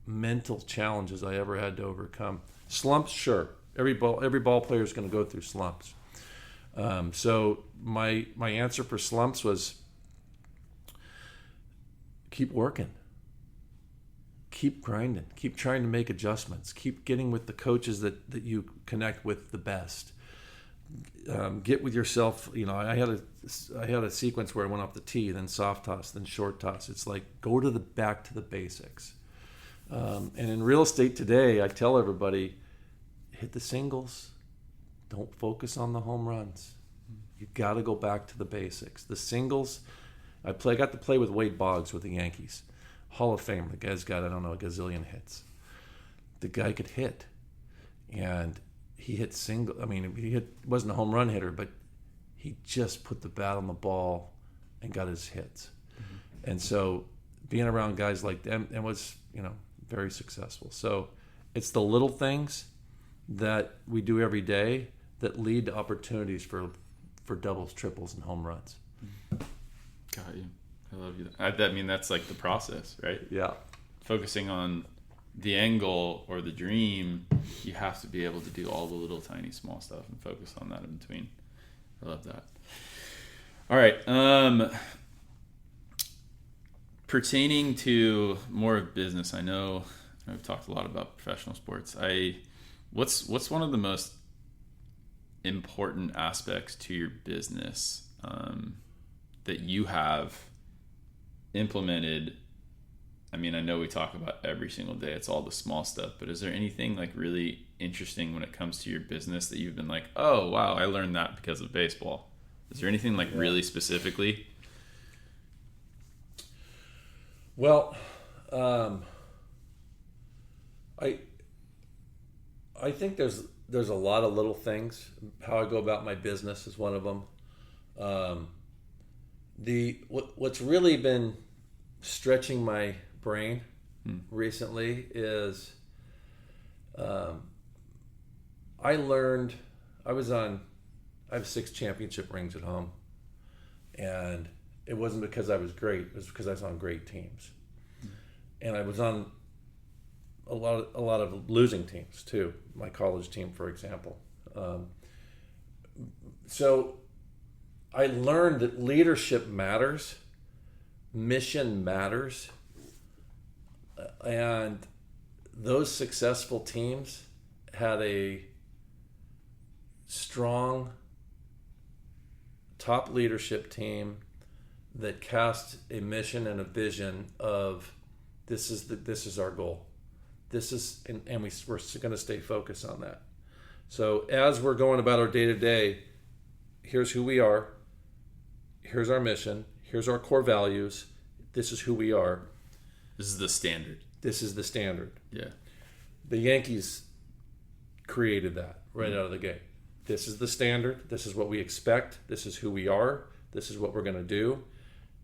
mental challenges I ever had to overcome. Slumps, sure. Every ball player is going to go through slumps. So my answer for slumps was keep working. Keep grinding. Keep trying to make adjustments. Keep getting with the coaches that you connect with the best. Get with yourself. I had a sequence where I went off the tee, then soft toss, then short toss. It's like go back to the basics. And in real estate today, I tell everybody, hit the singles. Don't focus on the home runs. You got to go back to the basics. The singles. I got to play with Wade Boggs with the Yankees. Hall of Famer. The guy's got, a gazillion hits. The guy could hit. And he hit single. Wasn't a home run hitter, but he just put the bat on the ball and got his hits. Mm-hmm. And so being around guys like them, and was, very successful. So it's the little things. that we do every day that lead to opportunities for doubles, triples, and home runs. Got you. I love you. I mean, that's like the process, right? Yeah. Focusing on the end goal or the dream, you have to be able to do all the little tiny small stuff and focus on that in between. I love that. All right. Pertaining to more of business, I know I've talked a lot about professional sports. What's one of the most important aspects to your business that you have implemented? I mean, I know we talk about every single day, it's all the small stuff, but is there anything like really interesting when it comes to your business that you've been like, oh wow, I learned that because of baseball? Is there anything like really specifically? Well, I think there's a lot of little things. How I go about my business is one of them. What's really been stretching my brain recently is I have 6 championship rings at home, and it wasn't because I was great. It was because I was on great teams, and I was on a lot of losing teams too. My college team, for example. So I learned that leadership matters, mission matters, and those successful teams had a strong top leadership team that cast a mission and a vision of this is our goal. This is, and we're going to stay focused on that. So as we're going about our day to day, here's who we are. Here's our mission. Here's our core values. This is who we are. This is the standard. This is the standard. Yeah. The Yankees created that right out of the gate. This is the standard. This is what we expect. This is who we are. This is what we're going to do.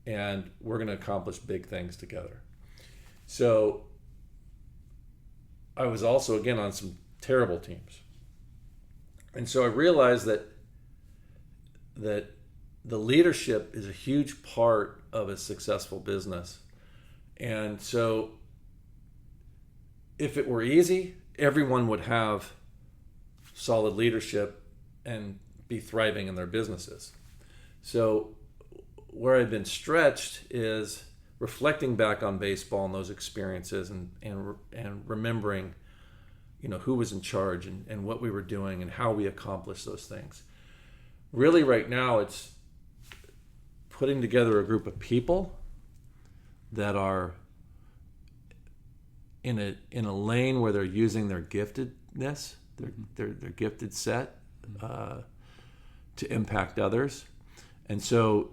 And we're going to accomplish big things together. So I was also, again, on some terrible teams. And so I realized that the leadership is a huge part of a successful business. And so if it were easy, everyone would have solid leadership and be thriving in their businesses. So where I've been stretched is reflecting back on baseball and those experiences and remembering, who was in charge and what we were doing and how we accomplished those things. Really right now it's putting together a group of people that are in a lane where they're using their giftedness, their gifted set to impact others. And so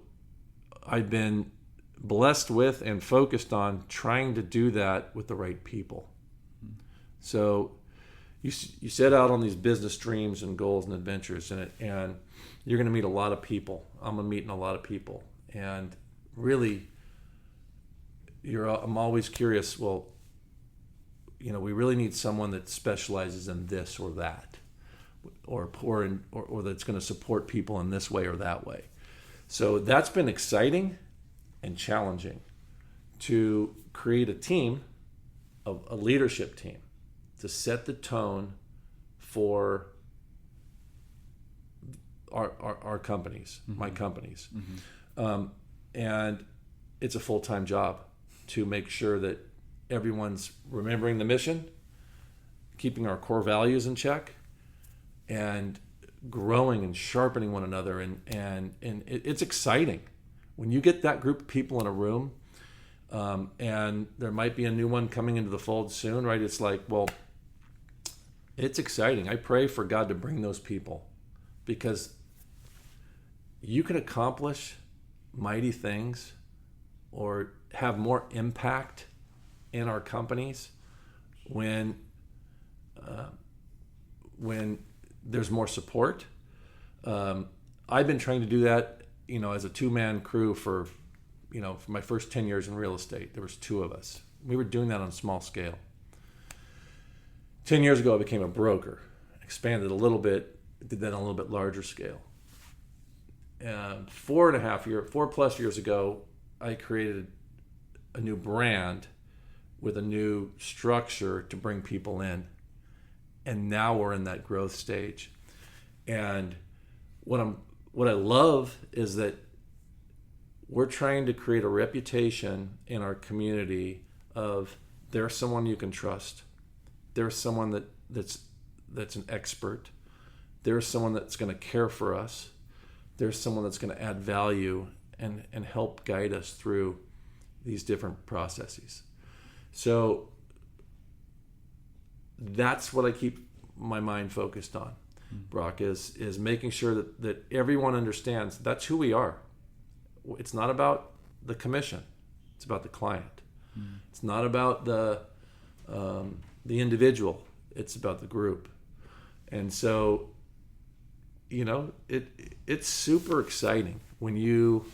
I've been blessed with and focused on trying to do that with the right people. So you set out on these business dreams and goals and adventures and you're going to meet a lot of people. I'm meeting a lot of people, and really I'm always curious, well, we really need someone that specializes in this or that, or that's going to support people in this way or that way. So that's been exciting and challenging to create a team, a leadership team, to set the tone for our companies, my companies. And it's a full-time job to make sure that everyone's remembering the mission, keeping our core values in check, and growing and sharpening one another. And it's exciting when you get that group of people in a room, and there might be a new one coming into the fold soon, right? It's like, well, it's exciting. I pray for God to bring those people, because you can accomplish mighty things or have more impact in our companies when there's more support. I've been trying to do that, as a two-man crew for my first 10 years in real estate. There was 2 of us. We were doing that on a small scale. 10 years ago, I became a broker. expanded a little bit, did that on a little bit larger scale. 4+ years ago, I created a new brand with a new structure to bring people in. And now we're in that growth stage. And what I love is that we're trying to create a reputation in our community of there's someone you can trust. There's someone that's an expert. There's someone that's going to care for us. There's someone that's going to add value and help guide us through these different processes. So that's what I keep my mind focused on, Brock, is making sure that everyone understands that's who we are. It's not about the commission. It's about the client. It's not about the individual. It's about the group. And so, it's super exciting when you,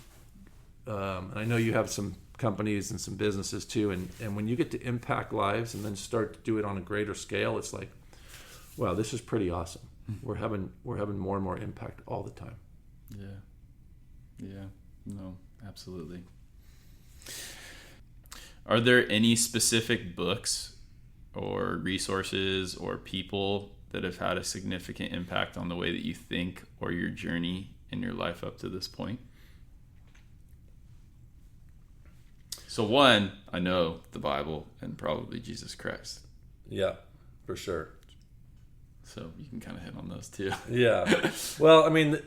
and I know you have some companies and some businesses too, and when you get to impact lives and then start to do it on a greater scale, it's like, wow, this is pretty awesome. We're having more and more impact all the time. Yeah. No, absolutely. Are there any specific books or resources or people that have had a significant impact on the way that you think or your journey in your life up to this point? So one, I know the Bible and probably Jesus Christ. Yeah, for sure. So you can kind of hit on those too. Yeah. Well, I mean,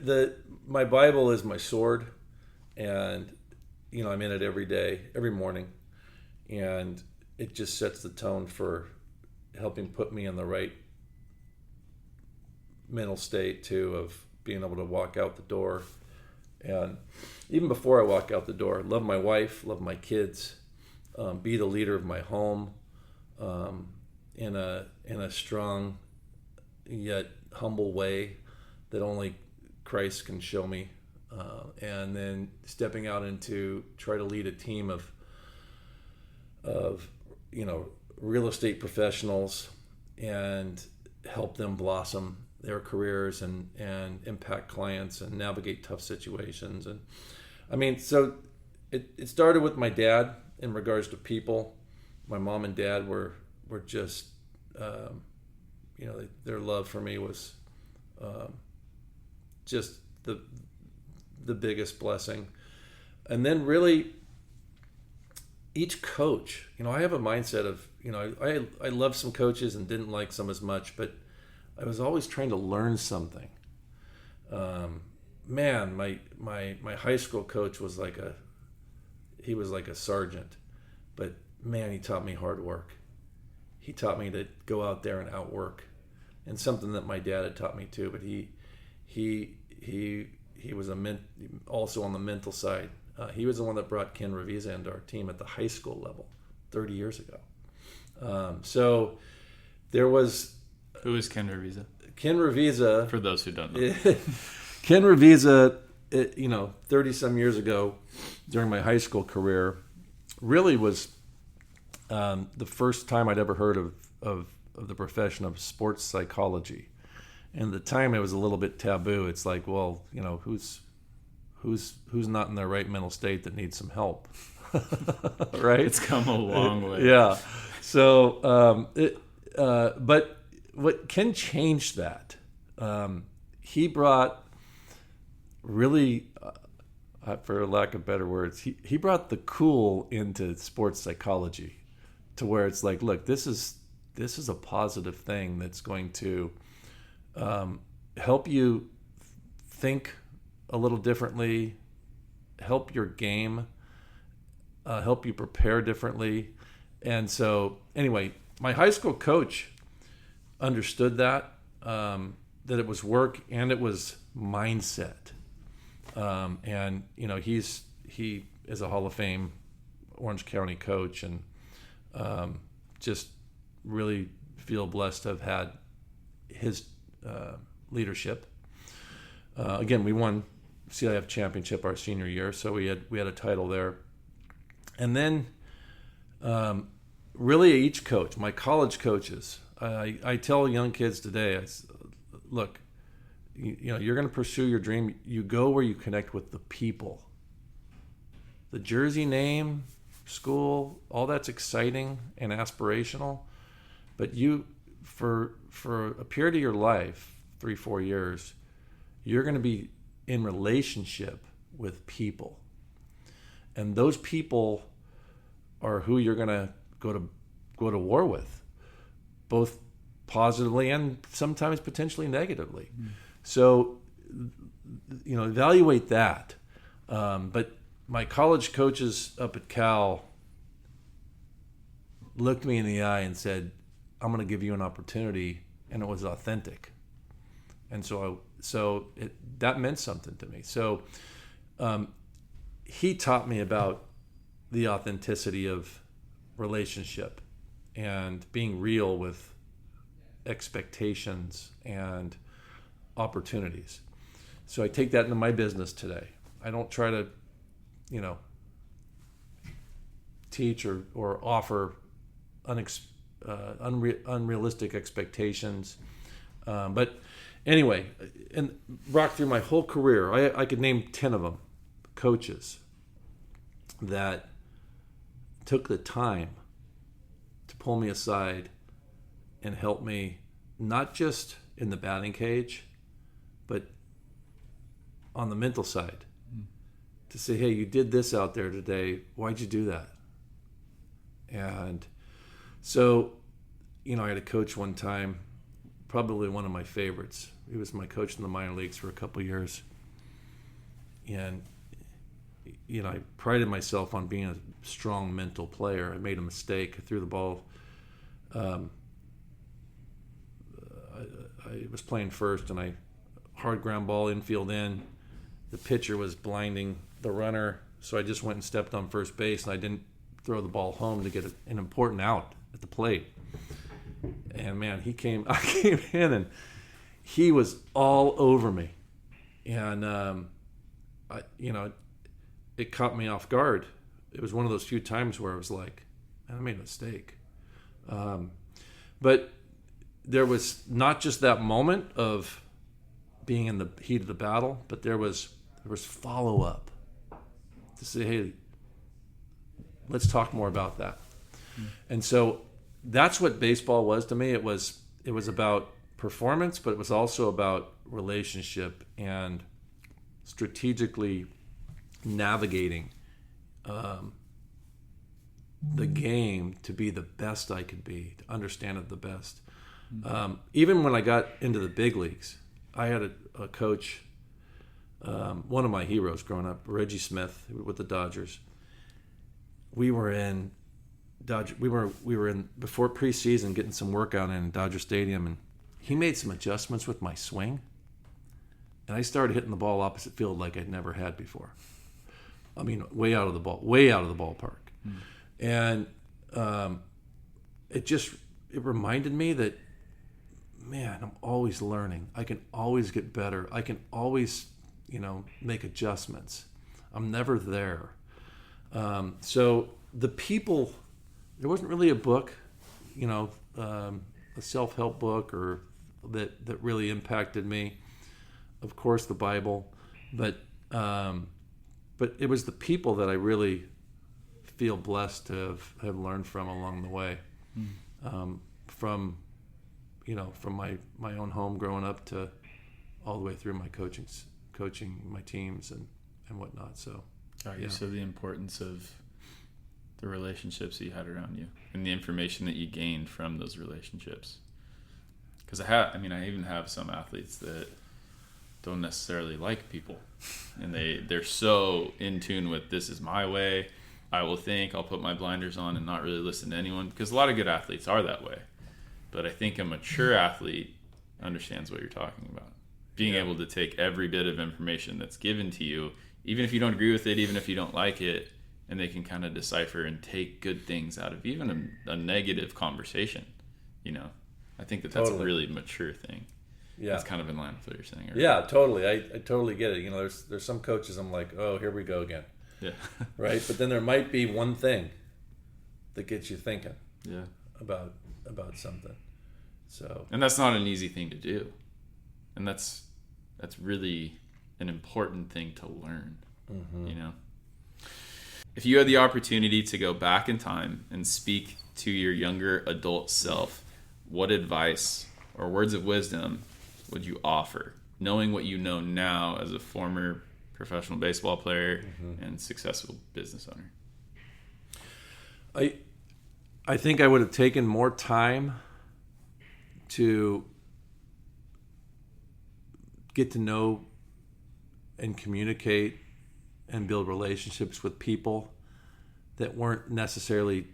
my Bible is my sword, and I'm in it every day, every morning, and it just sets the tone for helping put me in the right mental state too, of being able to walk out the door. And even before I walk out the door, love my wife, love my kids, be the leader of my home, in a strong yet humble way that only Christ can show me, and then stepping out into try to lead a team of real estate professionals and help them blossom their careers and impact clients and navigate tough situations. And I mean, so it started with my dad in regards to people. My mom and dad were just their love for me was just the biggest blessing. And then really each coach, I have a mindset of, I love some coaches and didn't like some as much, but I was always trying to learn something. Man, my high school coach was like a sergeant, but man, he taught me hard work. He taught me to go out there and outwork, and something that my dad had taught me too. But he was also on the mental side. He was the one that brought Ken Revisa into our team at the high school level 30 years ago. So there was. Who is Ken Revisa? Ken Revisa. For those who don't know. Ken Revisa, 30-some years ago, during my high school career, really was the first time I'd ever heard of the profession of sports psychology. And at the time, it was a little bit taboo. It's like, well, who's not in their right mental state that needs some help, right? It's come a long way. Yeah. So, but what Ken changed that. He brought really, for lack of better words, he brought the cool into sports psychology, to where it's like, look, this is a positive thing that's going to help you think a little differently, help your game, help you prepare differently. And so, anyway, my high school coach understood that it was work and it was mindset. And he is a Hall of Fame Orange County coach, and just really feel blessed to have had his leadership. Again, we won CIF championship our senior year, so we had a title there. And then really each coach, my college coaches, I tell young kids today, look, you're going to pursue your dream. You go where you connect with the people. The jersey name, school, all that's exciting and aspirational, but for a period of your life, 3-4 years, you're going to be in relationship with people, and those people are who you're going to go to war with, both positively and sometimes potentially negatively. So, evaluate that. But my college coaches up at Cal looked me in the eye and said, I'm going to give you an opportunity, and it was authentic. And that meant something to me. So he taught me about the authenticity of relationship and being real with expectations and opportunities. So I take that into my business today. I don't try to, teach or offer unrealistic expectations. But anyway, and rock through my whole career, I could name 10 of them, coaches that took the time to pull me aside and help me, not just in the batting cage, but on the mental side, to say, hey, you did this out there today. Why'd you do that? And so, I had a coach one time, probably one of my favorites. He was my coach in the minor leagues for a couple of years. And, I prided myself on being a strong mental player. I made a mistake. I threw the ball. I was playing first, and I hard ground ball infield in. The pitcher was blinding the runner, so I just went and stepped on first base, and I didn't throw the ball home to get an important out at the plate. And man, I came in, and he was all over me, and it caught me off guard. It was one of those few times where I was like, man, I made a mistake. But there was not just that moment of being in the heat of the battle, but there was follow up to say, hey, let's talk more about that. And so that's what baseball was to me. It was about performance, but it was also about relationship and strategically navigating the game to be the best I could be, to understand it the best. Even when I got into the big leagues, I had a coach, one of my heroes growing up, Reggie Smith with the Dodgers. We were in before preseason getting some workout in Dodger Stadium, and he made some adjustments with my swing, and I started hitting the ball opposite field like I'd never had before. I mean, way out of the ballpark. And it reminded me that, man, I'm always learning. I can always get better. I can always, make adjustments. I'm never there. So the people, there wasn't really a book, a self-help book or that really impacted me. Of course, the Bible, but it was the people that I really feel blessed to have learned from along the way. From my own home growing up to all the way through my coaching my teams and whatnot. So, So the importance of the relationships that you had around you and the information that you gained from those relationships. Because I even have some athletes that don't necessarily like people, and they're so in tune with, this is my way. I'll put my blinders on and not really listen to anyone, because a lot of good athletes are that way. But I think a mature athlete understands what you're talking about. Being able to take every bit of information that's given to you, even if you don't agree with it, even if you don't like it, and they can kind of decipher and take good things out of even a negative conversation. I think that's totally a really mature thing. Yeah, it's kind of in line with what you're saying. Yeah, totally. I totally get it. There's some coaches I'm like, oh, here we go again. Yeah. Right. But then there might be one thing that gets you thinking. Yeah. About something. So. And that's not an easy thing to do. And that's really an important thing to learn, you know? If you had the opportunity to go back in time and speak to your younger adult self, what advice or words of wisdom would you offer, knowing what you know now as a former professional baseball player and successful business owner? I think I would have taken more time to get to know and communicate and build relationships with people that weren't necessarily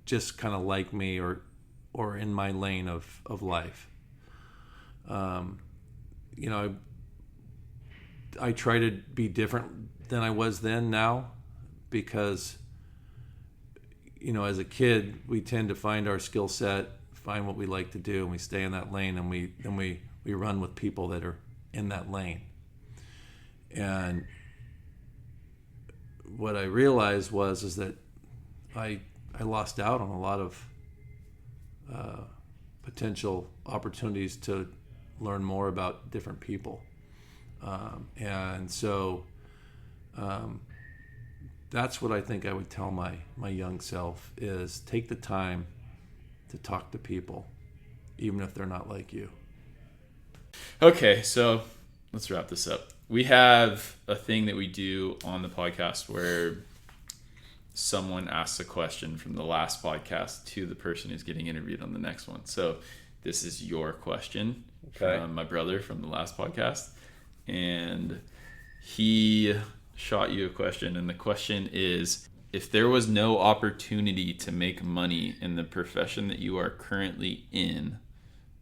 just kind of like me or in my lane of life. You know, I try to be different than I was then now, because, you know, as a kid, we tend to find our skill set, find what we like to do, and we stay in that lane, and we run with people that are in that lane. And what I realized is that I lost out on a lot of potential opportunities to learn more about different people. And so that's what I think I would tell my young self, is take the time to talk to people, even if they're not like you. Okay, so let's wrap this up. We have a thing that we do on the podcast where someone asks a question from the last podcast to the person who's getting interviewed on the next one. So this is your question from my brother from the last podcast. And he shot you a question. And the question is, if there was no opportunity to make money in the profession that you are currently in,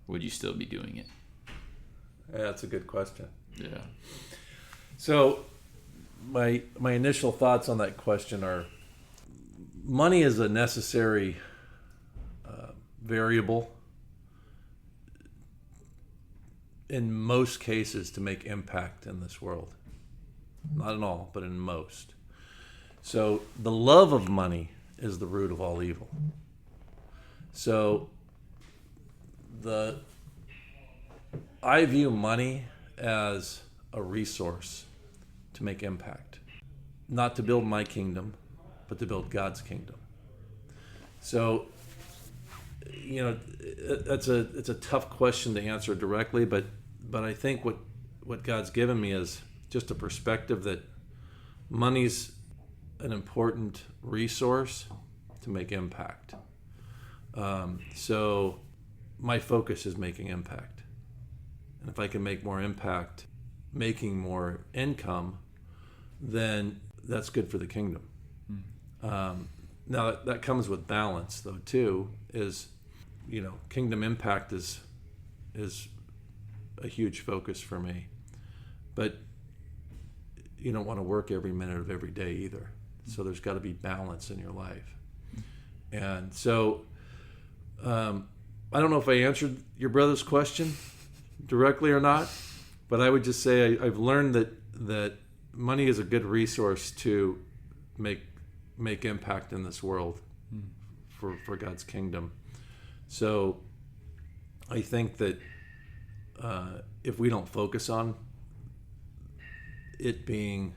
would you still be doing it? Yeah, that's a good question. Yeah. So my initial thoughts on that question are, money is a necessary variable in most cases to make impact in this world. Not in all, but in most. So the love of money is the root of all evil. So I view money as a resource to make impact, not to build my kingdom, but to build God's kingdom. So, you know, it's a tough question to answer directly, but I think what God's given me is just a perspective that money's an important resource to make impact. So my focus is making impact. And if I can make more impact, making more income, then that's good for the kingdom. Now that comes with balance, though, too, is, you know, kingdom impact is a huge focus for me. But you don't want to work every minute of every day either. So there's got to be balance in your life. And so I don't know if I answered your brother's question directly or not, but I would just say I've learned that money is a good resource to make impact in this world for God's kingdom. So I think that if we don't focus on it being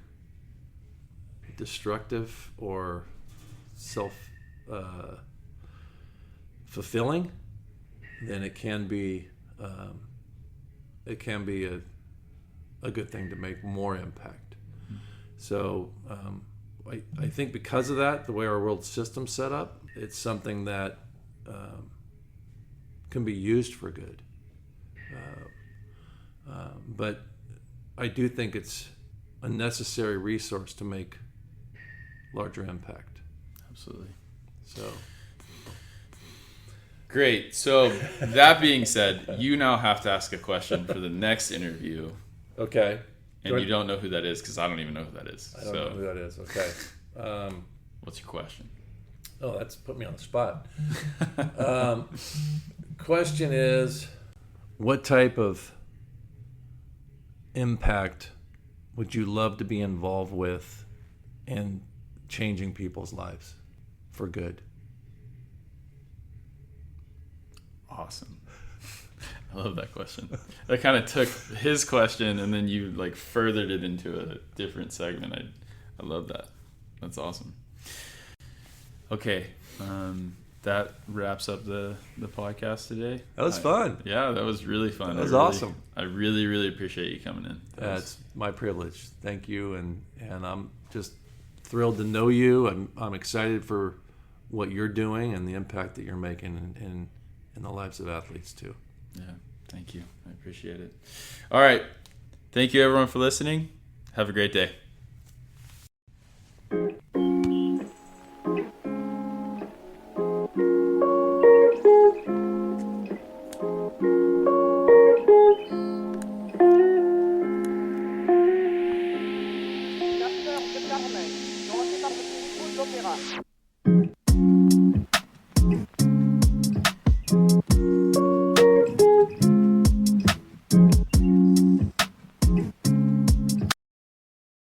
destructive or fulfilling, then it can be a good thing to make more impact. So I think because of that, the way our world system's set up, it's something that can be used for good. But I do think it's a necessary resource to make larger impact. Absolutely. So great. So that being said, you now have to ask a question for the next interview. Okay. And you don't know who that is, because I don't even know who that is. I don't know who that is. Okay. What's your question? Oh, that's put me on the spot. Question is, what type of impact would you love to be involved with in changing people's lives for good? Awesome. I love that question. I kind of took his question and then you like furthered it into a different segment. I love that. That's awesome. Okay, that wraps up the podcast today. That was fun. Yeah, that was really fun. That was awesome. I really, really appreciate you coming in. That's my privilege. Thank you, and I'm just thrilled to know you. I'm excited for what you're doing and the impact that you're making in the lives of athletes too. Yeah, thank you. I appreciate it. All right. Thank you everyone for listening. Have a great day. Carmen, commencez par votre niveau de l'opéra.